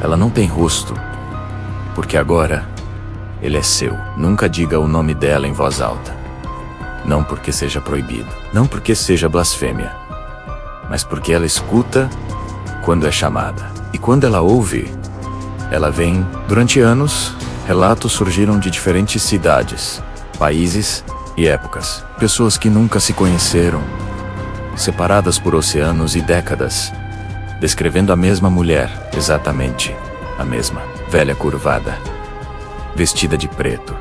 Ela não tem rosto, porque agora ele é seu. Nunca diga o nome dela em voz alta. Não porque seja proibido, não porque seja blasfêmia, mas porque ela escuta quando é chamada. E quando ela ouve, ela vem. Durante anos, relatos surgiram de diferentes cidades, países e épocas. Pessoas que nunca se conheceram, separadas por oceanos e décadas, descrevendo a mesma mulher, exatamente a mesma, velha curvada, vestida de preto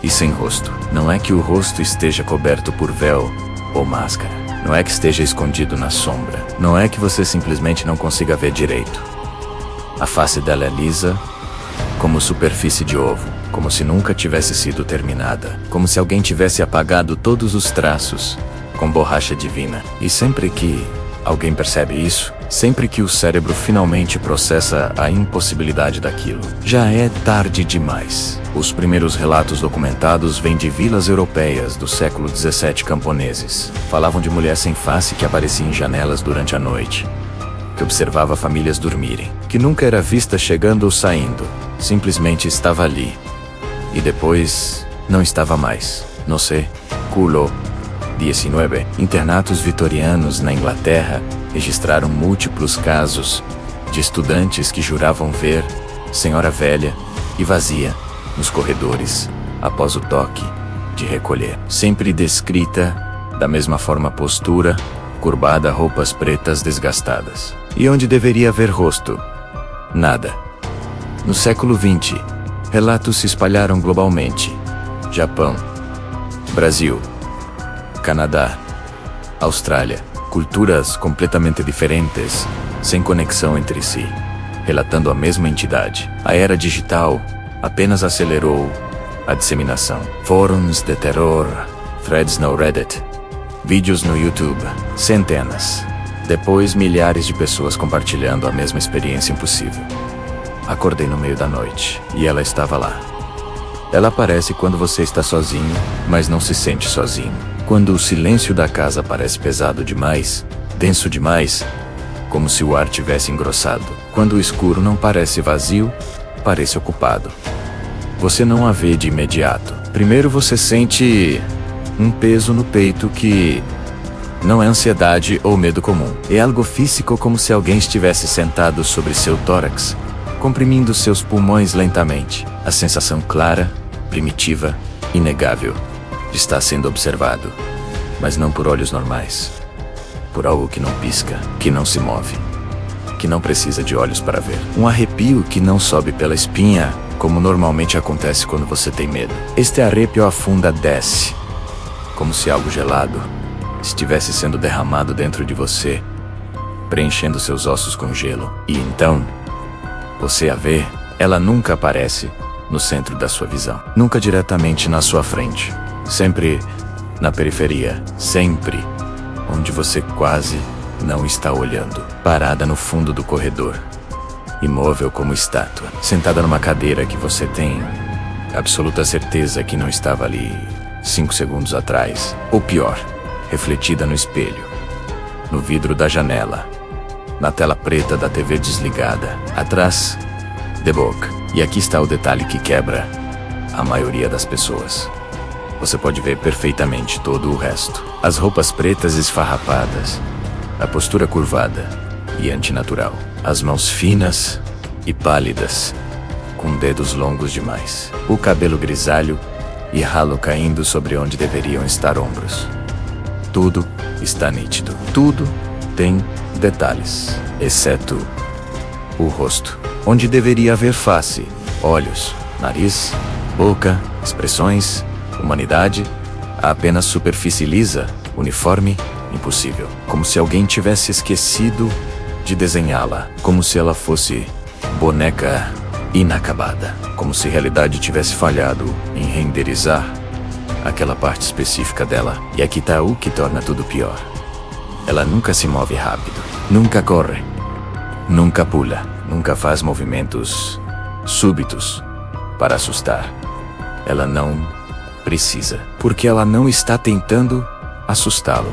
e sem rosto. Não é que o rosto esteja coberto por véu ou máscara. Não é que esteja escondido na sombra. Não é que você simplesmente não consiga ver direito. A face dela é lisa, como superfície de ovo, como se nunca tivesse sido terminada, como se alguém tivesse apagado todos os traços com borracha divina. E sempre que alguém percebe isso, sempre que o cérebro finalmente processa a impossibilidade daquilo, já é tarde demais. Os primeiros relatos documentados vêm de vilas europeias do século XVII camponeses. Falavam de mulher sem face que aparecia em janelas durante a noite, que observava famílias dormirem, que nunca era vista chegando ou saindo, simplesmente estava ali. E depois, não estava mais. No século XIX, internatos vitorianos na Inglaterra registraram múltiplos casos de estudantes que juravam ver senhora velha e vazia nos corredores após o toque de recolher. Sempre descrita da mesma forma: postura curvada, roupas pretas desgastadas. E onde deveria haver rosto? Nada. No século XX, relatos se espalharam globalmente. Japão, Brasil, Canadá, Austrália. Culturas completamente diferentes, sem conexão entre si, relatando a mesma entidade. A era digital apenas acelerou a disseminação. Fóruns de terror, threads no Reddit, vídeos no YouTube, centenas. Depois, milhares de pessoas compartilhando a mesma experiência impossível. Acordei no meio da noite e ela estava lá. Ela aparece quando você está sozinho, mas não se sente sozinho. Quando o silêncio da casa parece pesado demais, denso demais, como se o ar tivesse engrossado. Quando o escuro não parece vazio, parece ocupado. Você não a vê de imediato. Primeiro você sente um peso no peito que não é ansiedade ou medo comum. É algo físico, como se alguém estivesse sentado sobre seu tórax, comprimindo seus pulmões lentamente. A sensação clara, primitiva, inegável de estar sendo observado, mas não por olhos normais, por algo que não pisca, que não se move, que não precisa de olhos para ver. Um arrepio que não sobe pela espinha, como normalmente acontece quando você tem medo. Este arrepio afunda, desce, como se algo gelado estivesse sendo derramado dentro de você, preenchendo seus ossos com gelo. E então, você a vê. Ela nunca aparece no centro da sua visão, nunca diretamente na sua frente, sempre na periferia, sempre onde você quase não está olhando, parada no fundo do corredor, imóvel como estátua, sentada numa cadeira que você tem absoluta certeza que não estava ali 5 segundos atrás, ou pior, refletida no espelho, no vidro da janela, na tela preta da TV desligada, atrás, the book. E aqui está o detalhe que quebra a maioria das pessoas. Você pode ver perfeitamente todo o resto. As roupas pretas esfarrapadas, a postura curvada e antinatural, as mãos finas e pálidas, com dedos longos demais, o cabelo grisalho e ralo caindo sobre onde deveriam estar ombros. Tudo está nítido. Tudo tem detalhes, exceto o rosto, onde deveria haver face, olhos, nariz, boca, expressões, humanidade, há apenas superfície lisa, uniforme, impossível. Como se alguém tivesse esquecido de desenhá-la, como se ela fosse boneca inacabada, como se a realidade tivesse falhado em renderizar aquela parte específica dela. E aqui está o que torna tudo pior. Ela nunca se move rápido, nunca corre, nunca pula, nunca faz movimentos súbitos para assustar. Ela não precisa, porque ela não está tentando assustá-lo,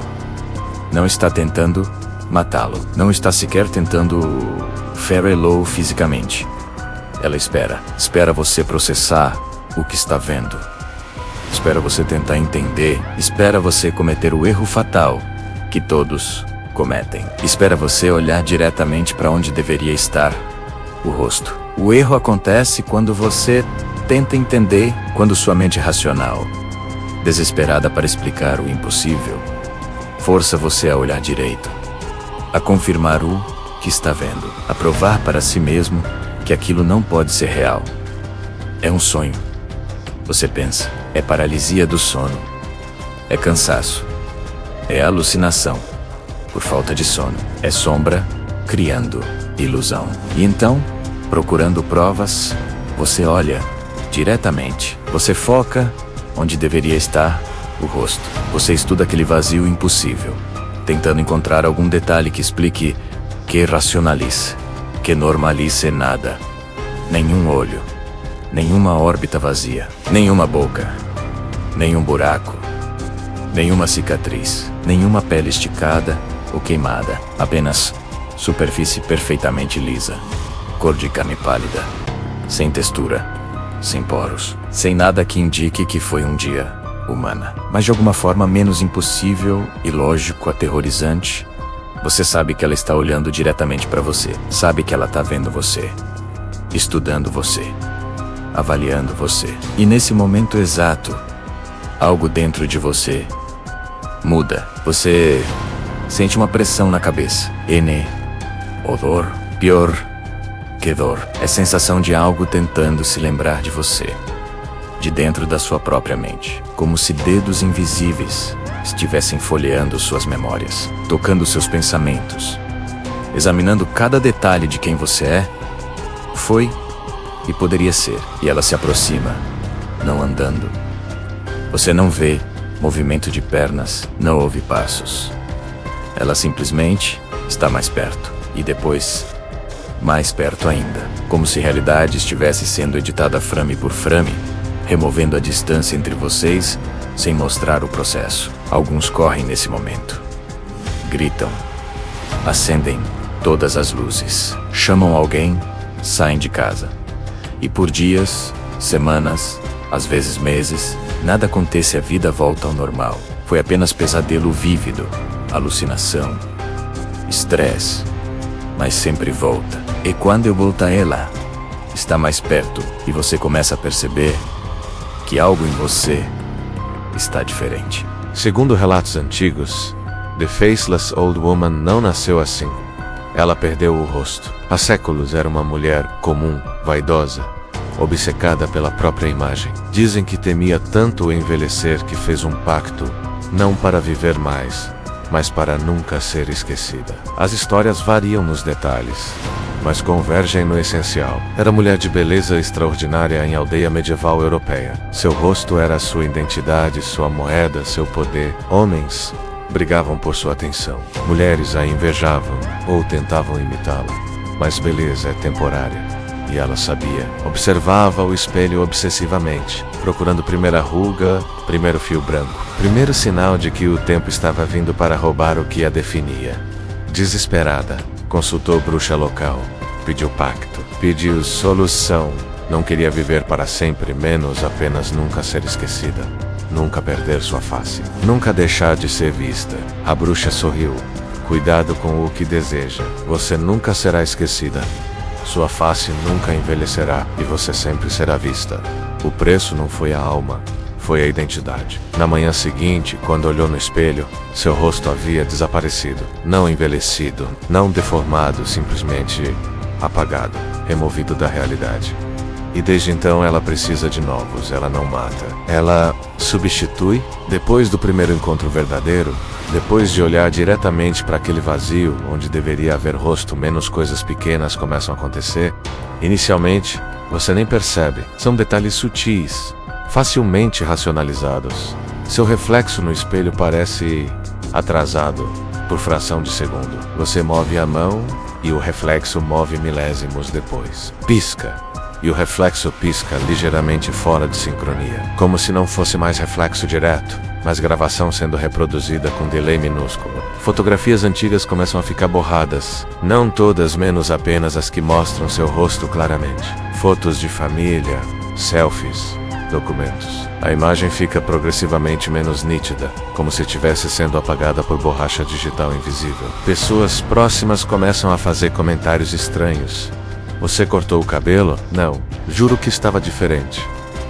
não está tentando matá-lo, não está sequer tentando farelou fisicamente. Ela espera você processar o que está vendo. Espera você tentar entender, espera você cometer o erro fatal que todos cometem. Espera você olhar diretamente para onde deveria estar, o rosto. O erro acontece quando você tenta entender, quando sua mente racional, desesperada para explicar o impossível, força você a olhar direito, a confirmar o que está vendo, a provar para si mesmo que aquilo não pode ser real. É um sonho. Você pensa, é paralisia do sono, é cansaço, é alucinação, por falta de sono, é sombra criando ilusão. E então, procurando provas, você olha diretamente, você foca onde deveria estar o rosto. Você estuda aquele vazio impossível, tentando encontrar algum detalhe que explique, que racionalize, que normalize nada. Nenhum olho, nenhuma órbita vazia, nenhuma boca, nenhum buraco, nenhuma cicatriz, nenhuma pele esticada ou queimada, apenas superfície perfeitamente lisa, cor de carne pálida, sem textura, sem poros, sem nada que indique que foi um dia humana, mas de alguma forma menos impossível, ilógico, aterrorizante. Você sabe que ela está olhando diretamente para você, sabe que ela está vendo você, estudando você, avaliando você. E nesse momento exato, algo dentro de você muda. Você sente uma pressão na cabeça. Odor, pior que dor. É sensação de algo tentando se lembrar de você, de dentro da sua própria mente, como se dedos invisíveis estivessem folheando suas memórias, tocando seus pensamentos, examinando cada detalhe de quem você é, foi e poderia ser. E ela se aproxima, não andando. Você não vê movimento de pernas, não ouve passos. Ela simplesmente está mais perto, e depois, mais perto ainda, como se a realidade estivesse sendo editada frame por frame, removendo a distância entre vocês, sem mostrar o processo. Alguns correm nesse momento. Gritam. Acendem todas as luzes. Chamam alguém, saem de casa. E por dias, semanas, às vezes meses, nada acontece, a vida volta ao normal. Foi apenas pesadelo vívido, alucinação, estresse, mas sempre volta. E quando eu volto, ela está mais perto e você começa a perceber que algo em você está diferente. Segundo relatos antigos, The Faceless Old Woman não nasceu assim. Ela perdeu o rosto. Há séculos era uma mulher comum, vaidosa, obcecada pela própria imagem. Dizem que temia tanto o envelhecer que fez um pacto, não para viver mais, mas para nunca ser esquecida. As histórias variam nos detalhes, mas convergem no essencial. Era mulher de beleza extraordinária em aldeia medieval europeia. Seu rosto era sua identidade, sua moeda, seu poder. Homens brigavam por sua atenção. Mulheres a invejavam ou tentavam imitá-la. Mas beleza é temporária, e ela sabia. Observava o espelho obsessivamente, procurando primeira ruga, primeiro fio branco, primeiro sinal de que o tempo estava vindo para roubar o que a definia. Desesperada, consultou bruxa local, pediu pacto, pediu solução. Não queria viver para sempre, menos apenas nunca ser esquecida, nunca perder sua face, nunca deixar de ser vista. A bruxa sorriu. Cuidado com o que deseja. Você nunca será esquecida. Sua face nunca envelhecerá e você sempre será vista. O preço não foi a alma, foi a identidade. Na manhã seguinte, quando olhou no espelho, seu rosto havia desaparecido. Não envelhecido, não deformado, simplesmente apagado, removido da realidade. E desde então ela precisa de novos, ela não mata. Ela substitui. Depois do primeiro encontro verdadeiro, depois de olhar diretamente para aquele vazio, onde deveria haver rosto, menos coisas pequenas começam a acontecer. Inicialmente, você nem percebe. São detalhes sutis, facilmente racionalizados. Seu reflexo no espelho parece atrasado por fração de segundo. Você move a mão e o reflexo move milésimos depois. Pisca. E o reflexo pisca ligeiramente fora de sincronia, como se não fosse mais reflexo direto, mas gravação sendo reproduzida com delay minúsculo. Fotografias antigas começam a ficar borradas, não todas, menos apenas as que mostram seu rosto claramente. Fotos de família, selfies, documentos. A imagem fica progressivamente menos nítida, como se estivesse sendo apagada por borracha digital invisível. Pessoas próximas começam a fazer comentários estranhos. Você cortou o cabelo? Não. Juro que estava diferente.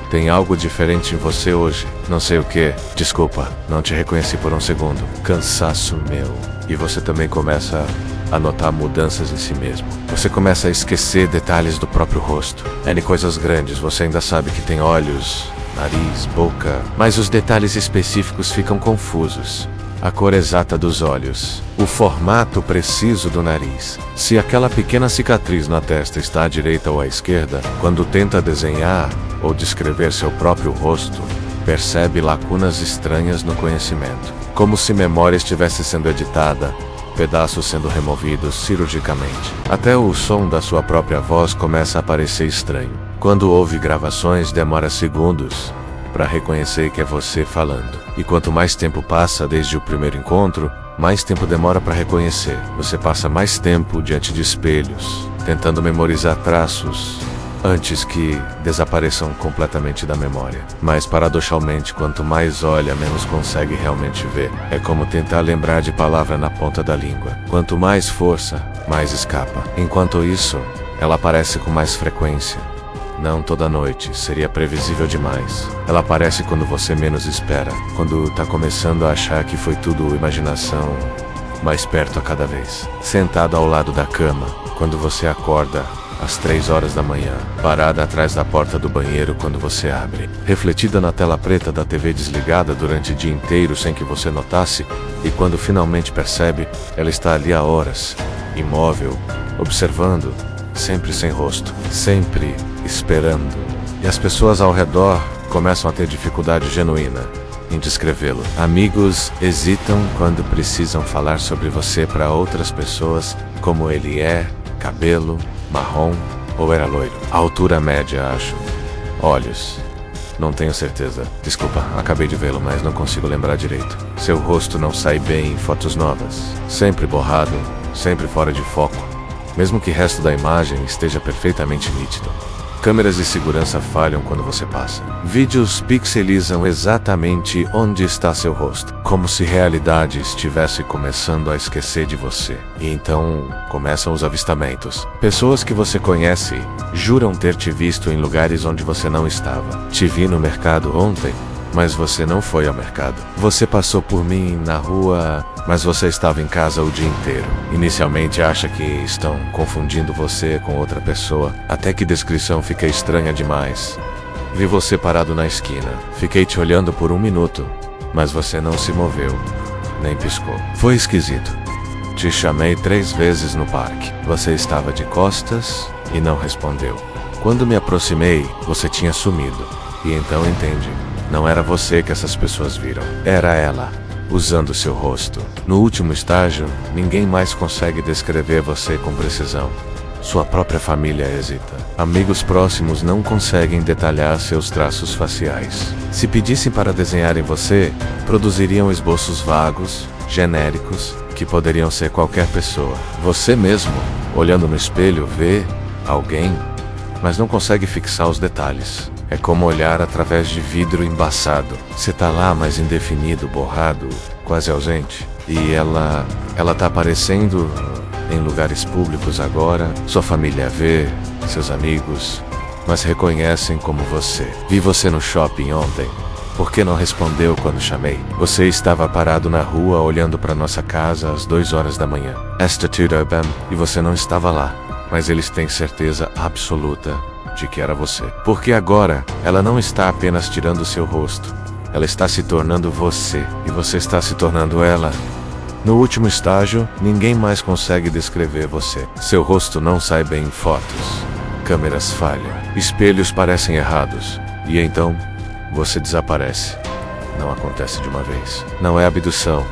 Tem algo diferente em você hoje. Não sei o que. Desculpa, não te reconheci por um segundo. Cansaço meu. E você também começa a notar mudanças em si mesmo. Você começa a esquecer detalhes do próprio rosto. N coisas grandes, você ainda sabe que tem olhos, nariz, boca, mas os detalhes específicos ficam confusos. A cor exata dos olhos, o formato preciso do nariz. Se aquela pequena cicatriz na testa está à direita ou à esquerda, quando tenta desenhar ou descrever seu próprio rosto, percebe lacunas estranhas no conhecimento, como se memória estivesse sendo editada, pedaços sendo removidos cirurgicamente. Até o som da sua própria voz começa a parecer estranho. Quando ouve gravações, demora segundos para reconhecer que é você falando. E quanto mais tempo passa desde o primeiro encontro, mais tempo demora para reconhecer. Você passa mais tempo diante de espelhos, tentando memorizar traços antes que desapareçam completamente da memória. Mas paradoxalmente, quanto mais olha, menos consegue realmente ver. É como tentar lembrar de palavra na ponta da língua. Quanto mais força, mais escapa. Enquanto isso, ela aparece com mais frequência. Não toda noite, seria previsível demais. Ela aparece quando você menos espera, quando tá começando a achar que foi tudo imaginação, mais perto a cada vez. Sentado ao lado da cama, quando você acorda às 3 horas da manhã, parada atrás da porta do banheiro quando você abre, refletida na tela preta da TV desligada durante o dia inteiro sem que você notasse, e quando finalmente percebe, ela está ali há horas, imóvel, observando, sempre sem rosto, sempre esperando. E as pessoas ao redor começam a ter dificuldade genuína em descrevê-lo. Amigos hesitam quando precisam falar sobre você para outras pessoas, como ele é, cabelo, marrom ou era loiro. Altura média, acho. Olhos. Não tenho certeza. Desculpa, acabei de vê-lo, mas não consigo lembrar direito. Seu rosto não sai bem em fotos novas. Sempre borrado, sempre fora de foco, mesmo que o resto da imagem esteja perfeitamente nítido. Câmeras de segurança falham quando você passa. Vídeos pixelizam exatamente onde está seu rosto, como se a realidade estivesse começando a esquecer de você. E então começam os avistamentos. Pessoas que você conhece juram ter te visto em lugares onde você não estava. Te vi no mercado ontem, mas você não foi ao mercado. Você passou por mim na rua, mas você estava em casa o dia inteiro. Inicialmente acha que estão confundindo você com outra pessoa, até que a descrição fica estranha demais. Vi você parado na esquina. Fiquei te olhando por 1 minuto, mas você não se moveu, nem piscou. Foi esquisito. Te chamei 3 vezes no parque. Você estava de costas e não respondeu. Quando me aproximei, você tinha sumido. E então entende. Não era você que essas pessoas viram. Era ela, usando seu rosto. No último estágio, ninguém mais consegue descrever você com precisão. Sua própria família hesita. Amigos próximos não conseguem detalhar seus traços faciais. Se pedissem para desenharem você, produziriam esboços vagos, genéricos, que poderiam ser qualquer pessoa. Você mesmo, olhando no espelho, vê alguém, mas não consegue fixar os detalhes. É como olhar através de vidro embaçado. Você tá lá, mas indefinido, borrado, quase ausente. E ela tá aparecendo em lugares públicos agora. Sua família vê, seus amigos, mas reconhecem como você. Vi você no shopping ontem. Por que não respondeu quando chamei? Você estava parado na rua olhando para nossa casa às 2 horas da manhã. Esta tudo bem, e você não estava lá. Mas eles têm certeza absoluta de que era você. Porque agora, ela não está apenas tirando seu rosto. Ela está se tornando você. E você está se tornando ela. No último estágio, ninguém mais consegue descrever você. Seu rosto não sai bem em fotos. Câmeras falham. Espelhos parecem errados. E então, você desaparece. Não acontece de uma vez. Não é abdução.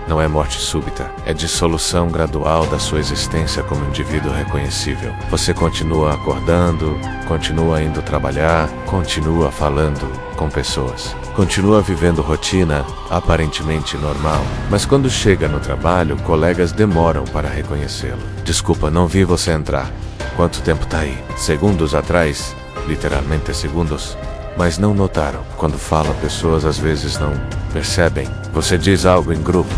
não é morte súbita, é dissolução gradual da sua existência como indivíduo reconhecível. Você continua acordando, continua indo trabalhar, continua falando com pessoas, continua vivendo rotina aparentemente normal, mas quando chega no trabalho, colegas demoram para reconhecê-lo. Desculpa, não vi você entrar. Quanto tempo tá aí? Segundos atrás, literalmente segundos. Mas não notaram. Quando fala, pessoas às vezes não percebem. Você diz algo em grupo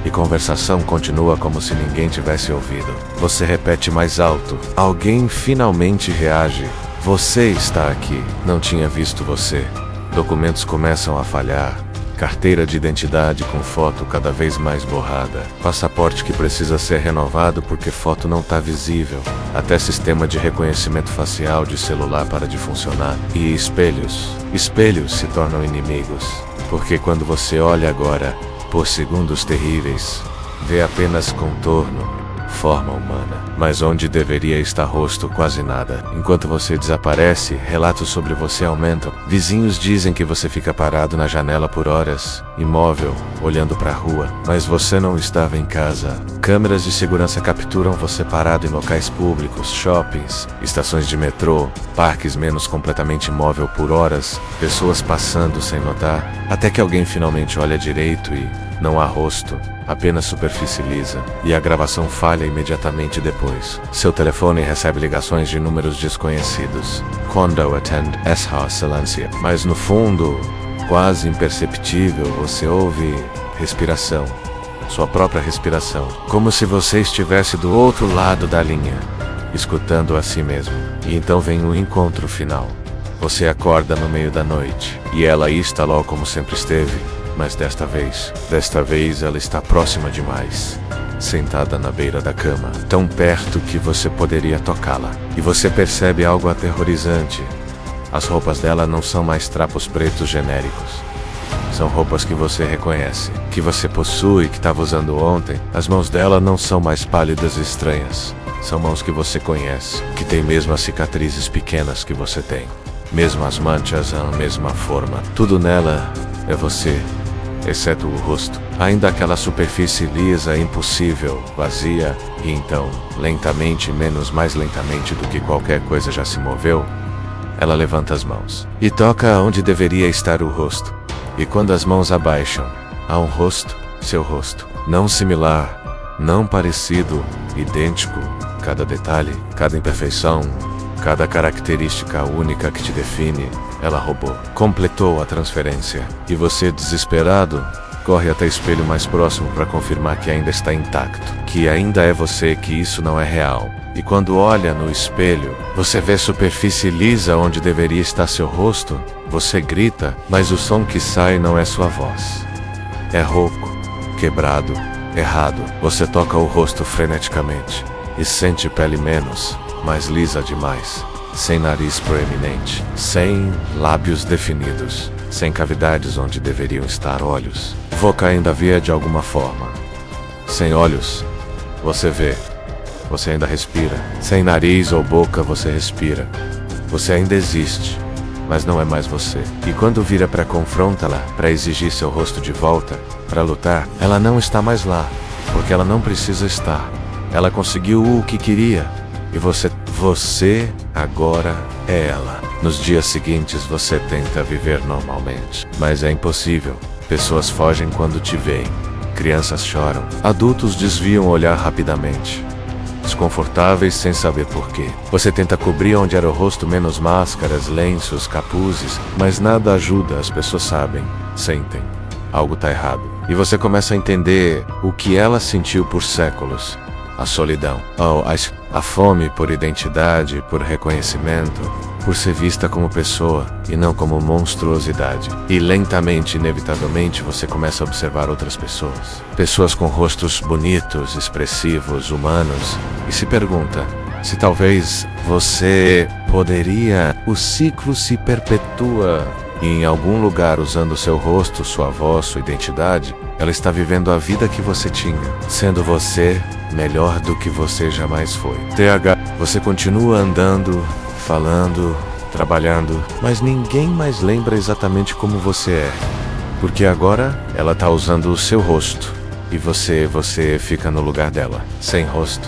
e conversação continua como se ninguém tivesse ouvido. Você repete mais alto. Alguém finalmente reage. Você está aqui. Não tinha visto você. Documentos começam a falhar. Carteira de identidade com foto cada vez mais borrada. Passaporte que precisa ser renovado porque foto não está visível. Até sistema de reconhecimento facial de celular para de funcionar. E espelhos. Espelhos se tornam inimigos. Porque quando você olha agora, por segundos terríveis, vê apenas contorno, forma humana. Mas onde deveria estar rosto, quase nada. Enquanto você desaparece, relatos sobre você aumentam. Vizinhos dizem que você fica parado na janela por horas, imóvel, olhando para a rua. Mas você não estava em casa. Câmeras de segurança capturam você parado em locais públicos, shoppings, estações de metrô, parques menos completamente imóvel por horas, pessoas passando sem notar, até que alguém finalmente olha direito e não há rosto, apenas superfície lisa, e a gravação falha imediatamente depois. Seu telefone recebe ligações de números desconhecidos. Quando attend essa silêncio. Mas no fundo, quase imperceptível, você ouve respiração. Sua própria respiração. Como se você estivesse do outro lado da linha, escutando a si mesmo. E então vem o encontro final. Você acorda no meio da noite, e ela aí está lá como sempre esteve. Mas desta vez ela está próxima demais, sentada na beira da cama, tão perto que você poderia tocá-la. E você percebe algo aterrorizante. As roupas dela não são mais trapos pretos genéricos. São roupas que você reconhece, que você possui, que estava usando ontem. As mãos dela não são mais pálidas e estranhas. São mãos que você conhece, que tem mesmo as cicatrizes pequenas que você tem. Mesmo as manchas, a mesma forma. Tudo nela é você. Exceto o rosto. Ainda aquela superfície lisa, impossível, vazia, e então, lentamente, mais lentamente do que qualquer coisa já se moveu, ela levanta as mãos e toca onde deveria estar o rosto. E quando as mãos abaixam, há um rosto, seu rosto, não similar, não parecido, idêntico, cada detalhe, cada imperfeição, cada característica única que te define, ela roubou. Completou a transferência. E você, desesperado, corre até o espelho mais próximo para confirmar que ainda está intacto. Que ainda é você, que isso não é real. E quando olha no espelho, você vê superfície lisa onde deveria estar seu rosto. Você grita, mas o som que sai não é sua voz. É rouco, quebrado, errado. Você toca o rosto freneticamente. E sente pele menos, mais lisa demais. Sem nariz proeminente, sem lábios definidos, sem cavidades onde deveriam estar olhos. Boca ainda via de alguma forma. Sem olhos, você vê. Você ainda respira. Sem nariz ou boca, você respira. Você ainda existe, mas não é mais você. E quando vira para confrontá-la, para exigir seu rosto de volta, para lutar, ela não está mais lá, porque ela não precisa estar. Ela conseguiu o que queria. E você agora é ela. Nos dias seguintes você tenta viver normalmente, mas é impossível. Pessoas fogem quando te veem. Crianças choram. Adultos desviam o olhar rapidamente, desconfortáveis sem saber porquê. Você tenta cobrir onde era o rosto, menos máscaras, lenços, capuzes, mas nada ajuda. As pessoas sabem, sentem. Algo tá errado. E você começa a entender o que ela sentiu por séculos. A solidão, a fome por identidade, por reconhecimento, por ser vista como pessoa e não como monstruosidade. E lentamente, inevitavelmente, você começa a observar outras pessoas. Pessoas com rostos bonitos, expressivos, humanos, e se pergunta se talvez você poderia... O ciclo se perpetua e em algum lugar, usando seu rosto, sua voz, sua identidade, ela está vivendo a vida que você tinha, sendo você melhor do que você jamais foi. Você continua andando, falando, trabalhando, mas ninguém mais lembra exatamente como você é. Porque agora ela está usando o seu rosto, E você fica no lugar dela, sem rosto,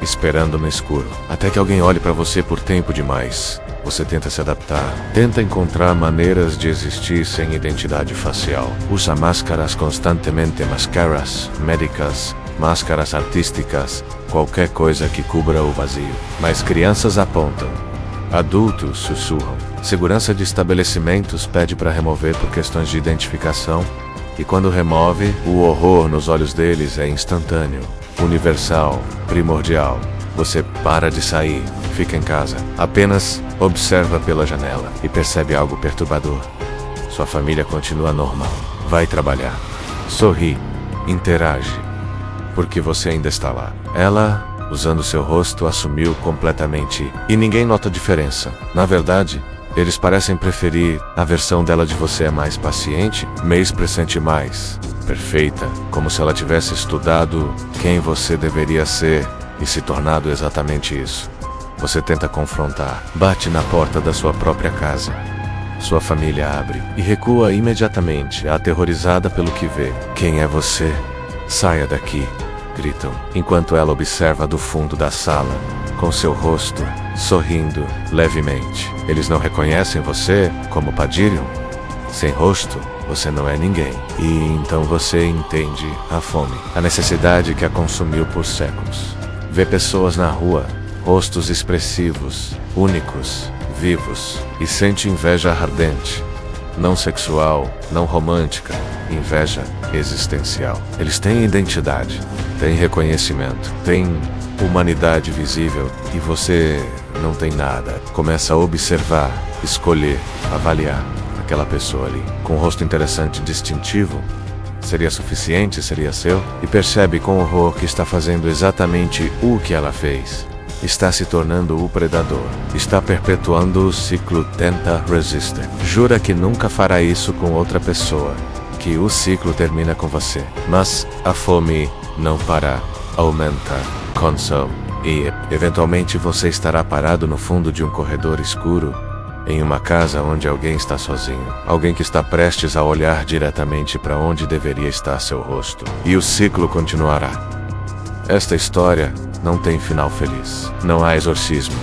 esperando no escuro, até que alguém olhe para você por tempo demais. Você tenta se adaptar, tenta encontrar maneiras de existir sem identidade facial. Usa máscaras constantemente, máscaras médicas, máscaras artísticas, qualquer coisa que cubra o vazio. Mas crianças apontam, adultos sussurram. Segurança de estabelecimentos pede para remover por questões de identificação, e quando remove, o horror nos olhos deles é instantâneo, universal, primordial. Você para de sair, fica em casa, apenas observa pela janela e percebe algo perturbador. Sua família continua normal, vai trabalhar, sorri, interage, porque você ainda está lá. Ela, usando seu rosto, assumiu completamente e ninguém nota diferença. Na verdade, eles parecem preferir a versão dela de você é mais paciente, mais presente, mais perfeita, como se ela tivesse estudado quem você deveria ser e se tornado exatamente isso. Você tenta confrontar, bate na porta da sua própria casa. Sua família abre e recua imediatamente, aterrorizada pelo que vê. Quem é você? Saia daqui, gritam, enquanto ela observa do fundo da sala, com seu rosto sorrindo levemente. Eles não reconhecem você como Padirion? Sem rosto, você não é ninguém. E então você entende a fome, a necessidade que a consumiu por séculos. Vê pessoas na rua, rostos expressivos, únicos, vivos, e sente inveja ardente. Não sexual, não romântica, inveja existencial. Eles têm identidade, têm reconhecimento, têm humanidade visível, e você não tem nada. Começa a observar, escolher, avaliar aquela pessoa ali, com um rosto interessante e distintivo. Seria suficiente? Seria seu? E percebe com horror que está fazendo exatamente o que ela fez. Está se tornando o predador. Está perpetuando o ciclo tenta resistir. Jura que nunca fará isso com outra pessoa. Que o ciclo termina com você. Mas a fome não para. Aumenta. Consome. E, eventualmente, você estará parado no fundo de um corredor escuro, em uma casa onde alguém está sozinho. Alguém que está prestes a olhar diretamente para onde deveria estar seu rosto. E o ciclo continuará. Esta história não tem final feliz. Não há exorcismo.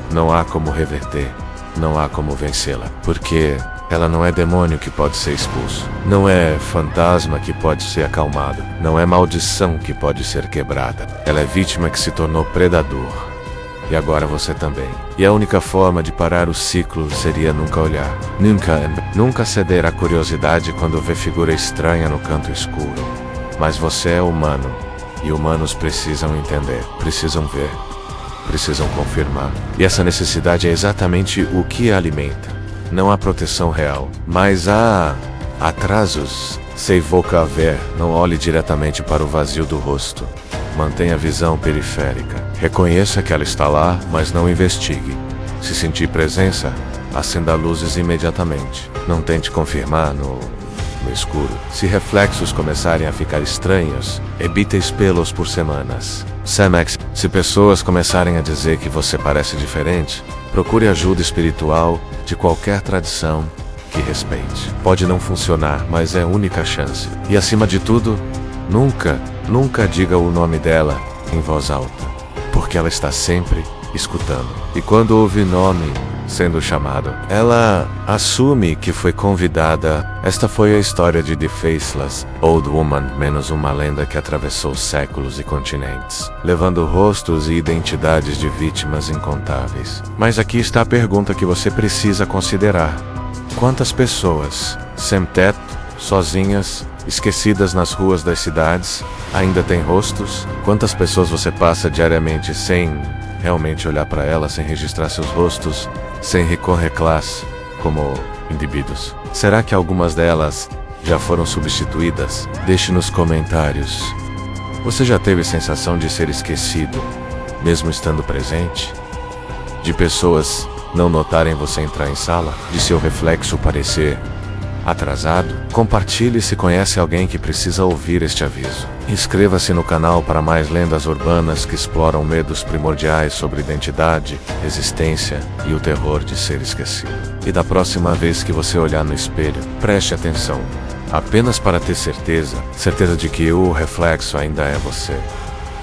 Não há como reverter. Não há como vencê-la. Porque ela não é demônio que pode ser expulso. Não é fantasma que pode ser acalmado. Não é maldição que pode ser quebrada. Ela é vítima que se tornou predador. E agora você também. E a única forma de parar o ciclo seria nunca olhar. Nunca ceder à curiosidade quando vê figura estranha no canto escuro. Mas você é humano. E humanos precisam entender, precisam ver, precisam confirmar. E essa necessidade é exatamente o que a alimenta. Não há proteção real, mas há atrasos. Se evoca a ver, não olhe diretamente para o vazio do rosto. Mantenha a visão periférica. Reconheça que ela está lá, mas não investigue. Se sentir presença, acenda luzes imediatamente. Não tente confirmar no escuro. Se reflexos começarem a ficar estranhos, evite espelhos por semanas. Samex, se pessoas começarem a dizer que você parece diferente, procure ajuda espiritual de qualquer tradição que respeite. Pode não funcionar, mas é a única chance. E acima de tudo, nunca diga o nome dela em voz alta, porque ela está sempre escutando. E quando ouve nome sendo chamado, ela assume que foi convidada. Esta foi a história de The Faceless Old Woman, menos uma lenda que atravessou séculos e continentes, levando rostos e identidades de vítimas incontáveis. Mas aqui está a pergunta que você precisa considerar. Quantas pessoas, sem teto, sozinhas, esquecidas nas ruas das cidades, ainda têm rostos? Quantas pessoas você passa diariamente sem realmente olhar para elas, sem registrar seus rostos, sem recorrer classe como indivíduos? Será que algumas delas já foram substituídas? Deixe nos comentários. Você já teve a sensação de ser esquecido, mesmo estando presente? De pessoas não notarem você entrar em sala? De seu reflexo parecer atrasado? Compartilhe se conhece alguém que precisa ouvir este aviso. Inscreva-se no canal para mais lendas urbanas que exploram medos primordiais sobre identidade, existência e o terror de ser esquecido. E da próxima vez que você olhar no espelho, preste atenção. apenas para ter certeza de que o reflexo ainda é você,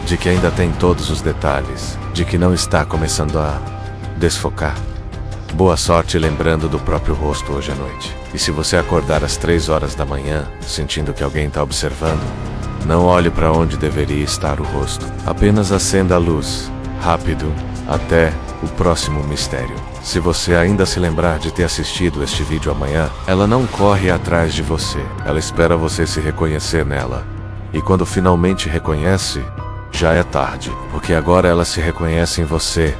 de que ainda tem todos os detalhes, de que não está começando a desfocar. Boa sorte lembrando do próprio rosto hoje à noite. E se você acordar às 3 horas da manhã, sentindo que alguém está observando, não olhe para onde deveria estar o rosto. Apenas acenda a luz, rápido, até o próximo mistério. Se você ainda se lembrar de ter assistido este vídeo amanhã, ela não corre atrás de você. Ela espera você se reconhecer nela. E quando finalmente reconhece, já é tarde, porque agora ela se reconhece em você.